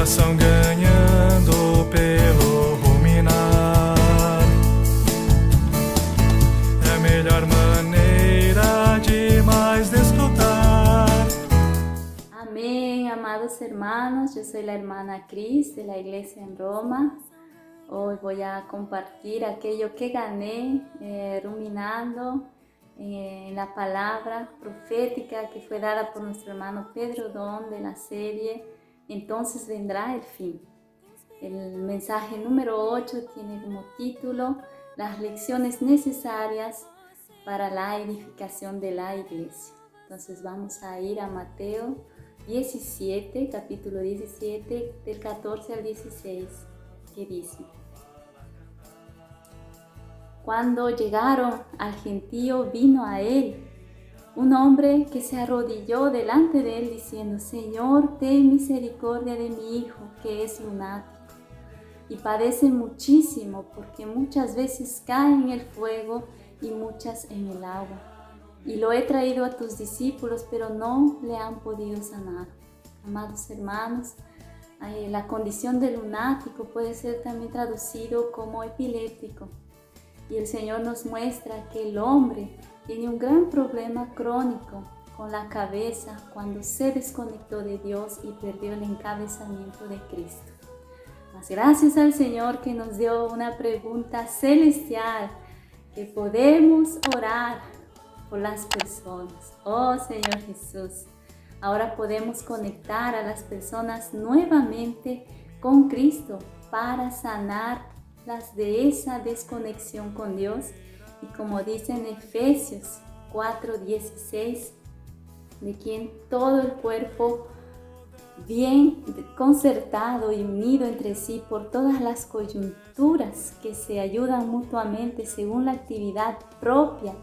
coração ganhando pelo ruminar. É a melhor maneira de mais desfrutar. Amén, amados hermanos, yo soy la hermana Cris de la iglesia en Roma. Hoy voy a compartir aquello que gané ruminando en la palabra profética que fue dada por nuestro hermano Pedro Don de la serie Entonces vendrá el fin. El mensaje número 8 tiene como título Las lecciones necesarias para la edificación de la iglesia. Entonces vamos a ir a Mateo 17, capítulo 17, del 14 al 16, que dice: Cuando llegaron al gentío, vino a él un hombre que se arrodilló delante de él diciendo: Señor, ten misericordia de mi hijo, que es lunático y padece muchísimo, porque muchas veces cae en el fuego y muchas en el agua. Y lo he traído a tus discípulos, pero no le han podido sanar. Amados hermanos, la condición de lunático puede ser también traducido como epiléptico. Y el Señor nos muestra que el hombre tiene un gran problema crónico con la cabeza cuando se desconectó de Dios y perdió el encabezamiento de Cristo. Mas gracias al Señor que nos dio una pregunta celestial, que podemos orar por las personas. Oh Señor Jesús, ahora podemos conectar a las personas nuevamente con Cristo para sanar las de esa desconexión con Dios. Y como dice en Efesios 4:16, de quien todo el cuerpo bien concertado y unido entre sí por todas las coyunturas que se ayudan mutuamente según la actividad propia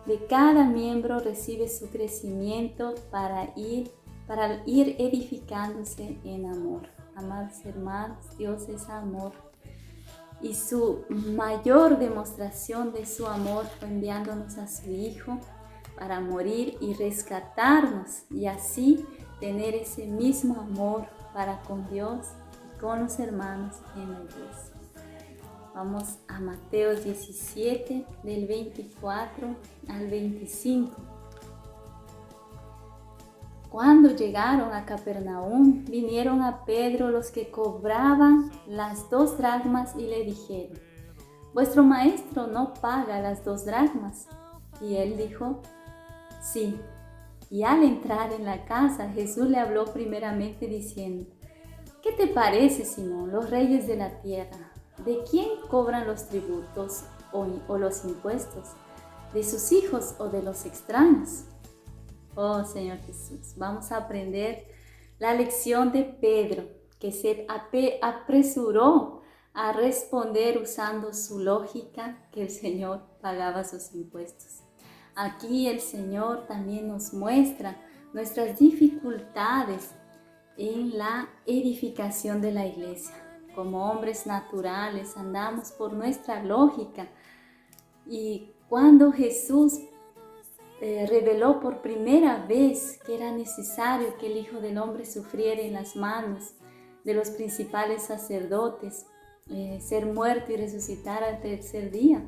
de cada miembro, recibe su crecimiento para ir edificándose en amor. Amados hermanos, Dios es amor. Y su mayor demostración de su amor fue enviándonos a su Hijo para morir y rescatarnos, y así tener ese mismo amor para con Dios y con los hermanos en la iglesia. Vamos a Mateo 17, del 24 al 25. Cuando llegaron a Capernaum, vinieron a Pedro los que cobraban las 2 dracmas y le dijeron: ¿Vuestro maestro no paga las 2 dracmas? Y él dijo: sí. Y al entrar en la casa, Jesús le habló primeramente diciendo: ¿Qué te parece, Simón? Los reyes de la tierra, ¿de quién cobran los tributos o los impuestos? ¿De sus hijos o de los extraños? Oh Señor Jesús, vamos a aprender la lección de Pedro, que se apresuró a responder usando su lógica que el Señor pagaba sus impuestos. Aquí el Señor también nos muestra nuestras dificultades en la edificación de la iglesia. Como hombres naturales andamos por nuestra lógica, y cuando Jesús reveló por primera vez que era necesario que el Hijo del Hombre sufriera en las manos de los principales sacerdotes, ser muerto y resucitar al tercer día,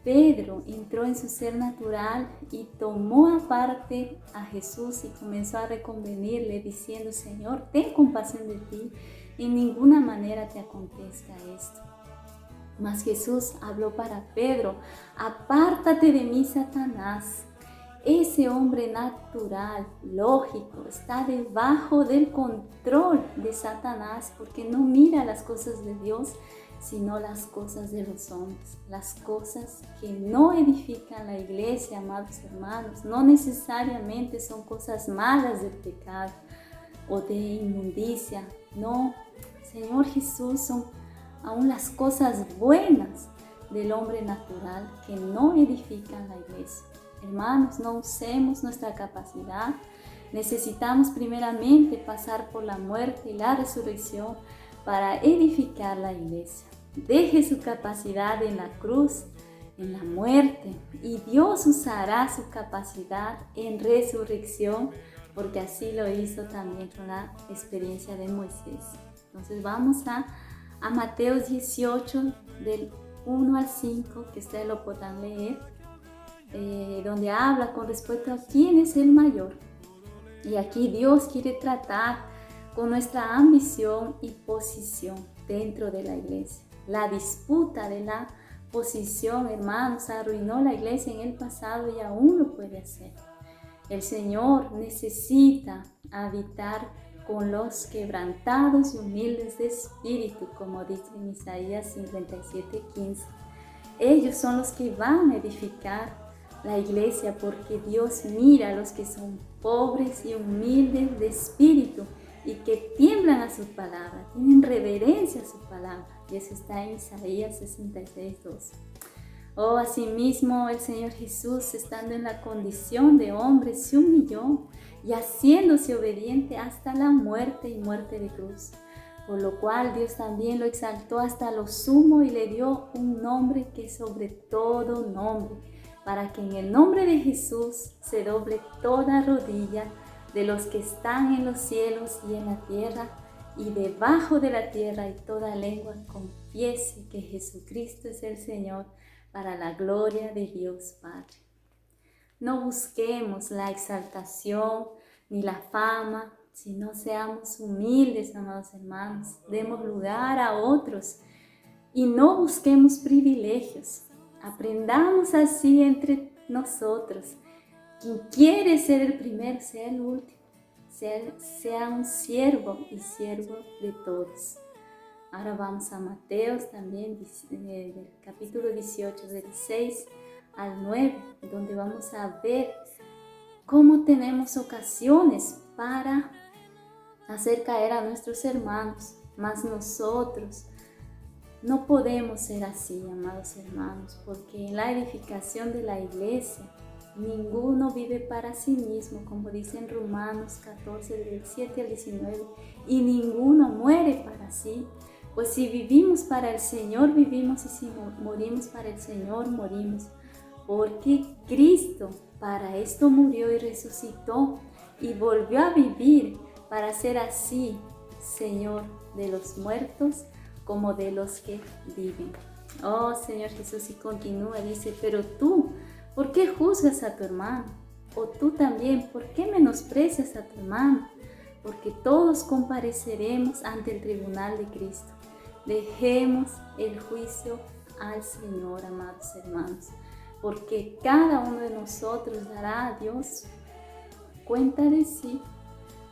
Pedro entró en su ser natural y tomó aparte a Jesús y comenzó a reconvenirle diciendo: Señor, ten compasión de ti, en ninguna manera te acontezca esto. Mas Jesús habló para Pedro: apártate de mí, Satanás. Ese hombre natural, lógico, está debajo del control de Satanás, porque no mira las cosas de Dios, sino las cosas de los hombres, las cosas que no edifican la iglesia. Amados hermanos, no necesariamente son cosas malas del pecado o de inmundicia, no, Señor Jesús, son aún las cosas buenas del hombre natural que no edifican la iglesia. Hermanos, no usemos nuestra capacidad. Necesitamos primeramente pasar por la muerte y la resurrección para edificar la iglesia. Deje su capacidad en la cruz, en la muerte, y Dios usará su capacidad en resurrección, porque así lo hizo también con la experiencia de Moisés. Entonces vamos a Mateo 18, del 1 al 5, que ustedes lo podrán leer, donde habla con respecto a quién es el mayor. Y aquí Dios quiere tratar con nuestra ambición y posición dentro de la iglesia. La disputa de la posición, hermanos, arruinó la iglesia en el pasado y aún lo puede hacer. El Señor necesita habitar con los quebrantados y humildes de espíritu, como dice en Isaías 57:15. Ellos son los que van a edificar la iglesia, porque Dios mira a los que son pobres y humildes de espíritu y que tiemblan a su palabra, tienen reverencia a su palabra. Y eso está en Isaías 66:12. Oh, asimismo, el Señor Jesús, estando en la condición de hombre, se humilló y haciéndose obediente hasta la muerte y muerte de cruz. Por lo cual Dios también lo exaltó hasta lo sumo y le dio un nombre que es sobre todo nombre, para que en el nombre de Jesús se doble toda rodilla de los que están en los cielos y en la tierra y debajo de la tierra, y toda lengua confiese que Jesucristo es el Señor, para la gloria de Dios Padre. No busquemos la exaltación ni la fama, sino seamos humildes, amados hermanos. Demos lugar a otros y no busquemos privilegios. Aprendamos así entre nosotros. Quien quiere ser el primero, sea el último. Sea un siervo y siervo de todos. Ahora vamos a Mateo también, del capítulo 18, del 6 al 9, donde vamos a ver cómo tenemos ocasiones para hacer caer a nuestros hermanos, mas nosotros no podemos ser así, amados hermanos, porque en la edificación de la iglesia ninguno vive para sí mismo, como dice en Romanos 14, del 7 al 19, y ninguno muere para sí. Pues si vivimos para el Señor, vivimos, y si morimos para el Señor, morimos. Porque Cristo para esto murió y resucitó y volvió a vivir para ser así Señor de los muertos como de los que viven. Oh Señor Jesús, y continúa, dice, pero tú, ¿por qué juzgas a tu hermano? O tú también, ¿por qué menosprecias a tu hermano? Porque todos compareceremos ante el tribunal de Cristo. Dejemos el juicio al Señor, amados hermanos, porque cada uno de nosotros dará a Dios cuenta de sí.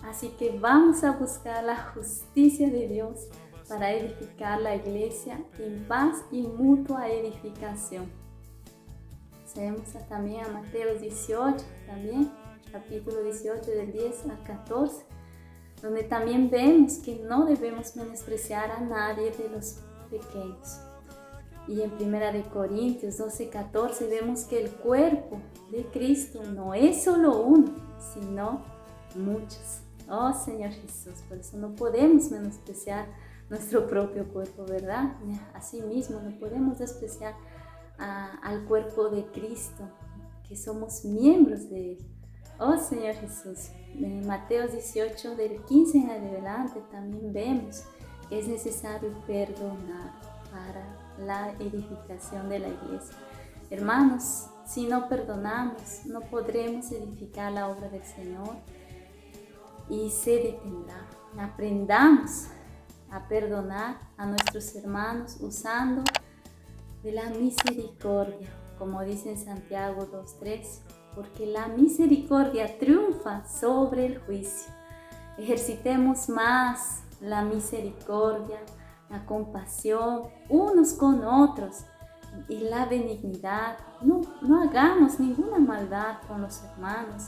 Así que vamos a buscar la justicia de Dios para edificar la iglesia en paz y mutua edificación. Seguimos también a Mateo 18, también, capítulo 18, del 10 al 14. Donde también vemos que no debemos menospreciar a nadie de los pequeños. Y en 1 Corintios 12:14 vemos que el cuerpo de Cristo no es solo uno, sino muchos. Oh Señor Jesús, por eso no podemos menospreciar nuestro propio cuerpo, ¿verdad? Asimismo, no podemos despreciar al cuerpo de Cristo, que somos miembros de él. Oh Señor Jesús, en Mateo 18, del 15 en adelante, también vemos que es necesario perdonar para la edificación de la iglesia. Hermanos, si no perdonamos, no podremos edificar la obra del Señor y se detendrá. Aprendamos a perdonar a nuestros hermanos usando de la misericordia, como dice en Santiago 2:3, porque la misericordia triunfa sobre el juicio. Ejercitemos más la misericordia, la compasión unos con otros y la benignidad. No hagamos ninguna maldad con los hermanos,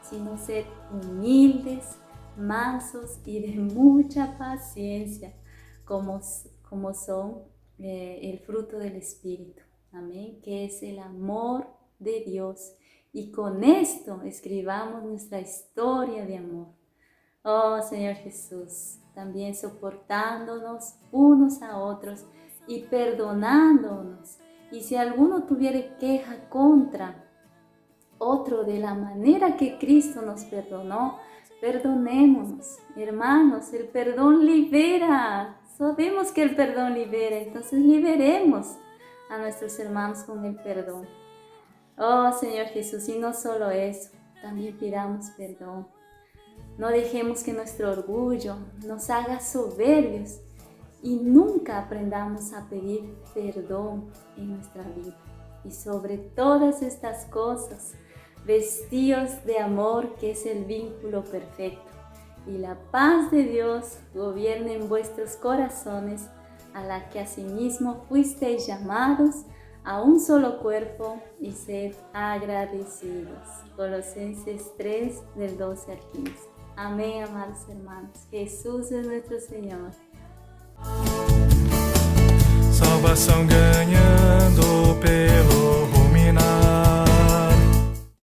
sino ser humildes, mansos y de mucha paciencia, como son el fruto del Espíritu. Amén, que es el amor de Dios. Y con esto escribamos nuestra historia de amor. Oh Señor Jesús, también soportándonos unos a otros y perdonándonos. Y si alguno tuviere queja contra otro de la manera que Cristo nos perdonó, perdonémonos. Hermanos, el perdón libera. Sabemos que el perdón libera, entonces liberemos a nuestros hermanos con el perdón. Oh Señor Jesús, y no solo eso, también pidamos perdón. No dejemos que nuestro orgullo nos haga soberbios y nunca aprendamos a pedir perdón en nuestra vida. Y sobre todas estas cosas, vestidos de amor, que es el vínculo perfecto. Y la paz de Dios gobierne en vuestros corazones, a la que asimismo fuisteis llamados a un solo cuerpo, y sed agradecidos. Colosenses 3, del 12 al 15. Amén, amados hermanos. Jesús es nuestro Señor. Salvação ganhando pelo